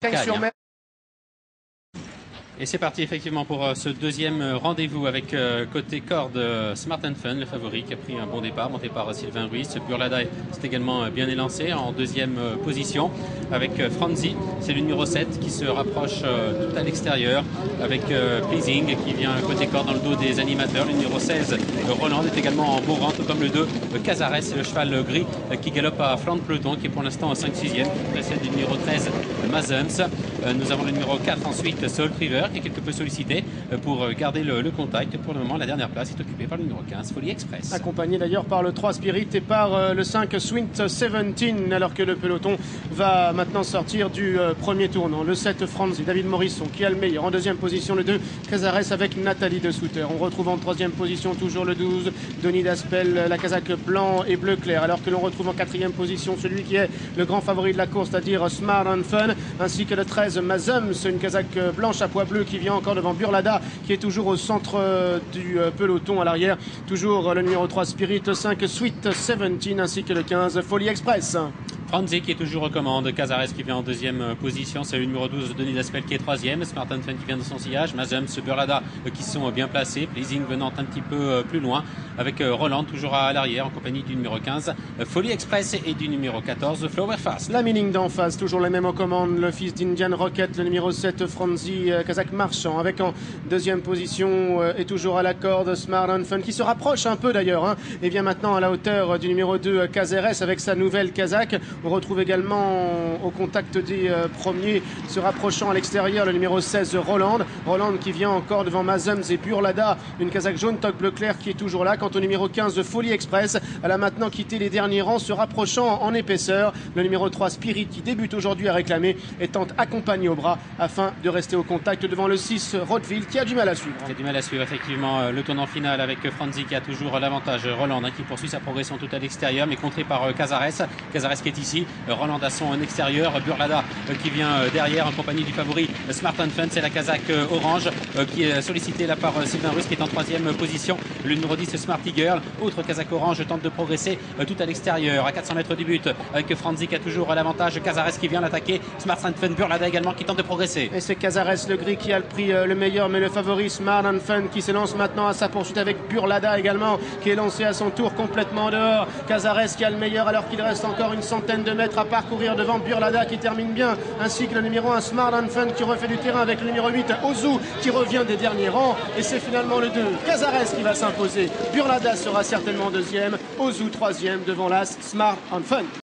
Cagnes-sur-Mer. Et c'est parti effectivement pour ce deuxième rendez-vous avec côté corde Smart & Fun, le favori qui a pris un bon départ, monté par Sylvain Ruiz. Burlada s'est également bien élancé en deuxième position avec Franzi, c'est le numéro 7 qui se rapproche tout à l'extérieur avec Pleasing qui vient côté corde dans le dos des animateurs. Le numéro 16 Roland est également en beau rang, tout comme le 2 Cazares, c'est le cheval gris qui galope à flanc de peloton, qui est pour l'instant au 5-6e, qui précède du numéro 13 Mazums. Nous avons le numéro 4 ensuite Salt River qui est quelque peu sollicité pour garder le contact. Pour le moment, la dernière place est occupée par le numéro 15 Folie Express. Accompagné d'ailleurs par le 3 Spirit et par le 5 Sweet 17, alors que le peloton va maintenant sortir du premier tournant. Le 7 Franzi, David Morisson qui a le meilleur. En deuxième position, le 2 Cazares avec Nathalie de Souter. On retrouve en troisième position toujours le 12 Denis Daspel, la casaque blanc et bleu clair, alors que l'on retrouve en quatrième position celui qui est le grand favori de la course, c'est-à-dire Smart & Fun, ainsi que le 13 Mazums, une casaque blanche à pois bleu qui vient encore devant Burlada qui est toujours au centre du peloton à l'arrière. Toujours le numéro 3 Spirit, 5 Sweet 17 ainsi que le 15 Folie Express. Franzi qui est toujours aux commandes, Cazares qui vient en deuxième position, c'est le numéro 12 Denis Daspel qui est troisième, Smart & Fun qui vient de son sillage, Mazums, Burlada qui sont bien placés, Pleasing venant un petit peu plus loin avec Roland toujours à l'arrière en compagnie du numéro 15 Folie Express et du numéro 14 Flower Fast. La mini d'en face, toujours les mêmes aux commandes, le fils d'Indian Rocket, le numéro 7 Franzi, Kazakh Marchand avec en deuxième position et toujours à la corde Smart & Fun qui se rapproche un peu d'ailleurs et vient maintenant à la hauteur du numéro 2 Cazares avec sa nouvelle Kazakh. On retrouve également au contact des premiers se rapprochant à l'extérieur le numéro 16 Roland qui vient encore devant Mazums et Burlada, une casaque jaune toque bleu clair qui est toujours là. Quant au numéro 15 Folie Express, elle a maintenant quitté les derniers rangs, se rapprochant en épaisseur. Le numéro 3 Spirit qui débute aujourd'hui à réclamer étant accompagné au bras afin de rester au contact devant le 6 Rotteville qui a du mal à suivre. Qui a du mal à suivre effectivement le tournant final avec Franzi qui a toujours l'avantage. Roland qui poursuit sa progression tout à l'extérieur mais contré par Cazares qui est ici. Roland à son extérieur, Burlada qui vient derrière en compagnie du favori Smart & Fun, c'est la casaque orange qui est sollicitée là par Sylvain Ruiz qui est en troisième position. Le numéro 10 Smarty Girl, autre casaque orange, tente de progresser tout à l'extérieur à 400 mètres du but avec Franzi qui a toujours l'avantage, Cazares qui vient l'attaquer, Smart & Fun, Burlada également qui tente de progresser. Et c'est Cazares le gris qui a le prix le meilleur, mais le favori Smart & Fun qui se lance maintenant à sa poursuite avec Burlada également qui est lancé à son tour complètement dehors. Cazares qui a le meilleur alors qu'il reste encore une centaine de mètres à parcourir devant Burlada qui termine bien, ainsi que le numéro 1 Smart & Fun qui refait du terrain avec le numéro 8 Ozu qui revient des derniers rangs. Et c'est finalement le 2 Cazares qui va s'imposer. Burlada sera certainement deuxième, Ozu troisième devant l'As Smart & Fun.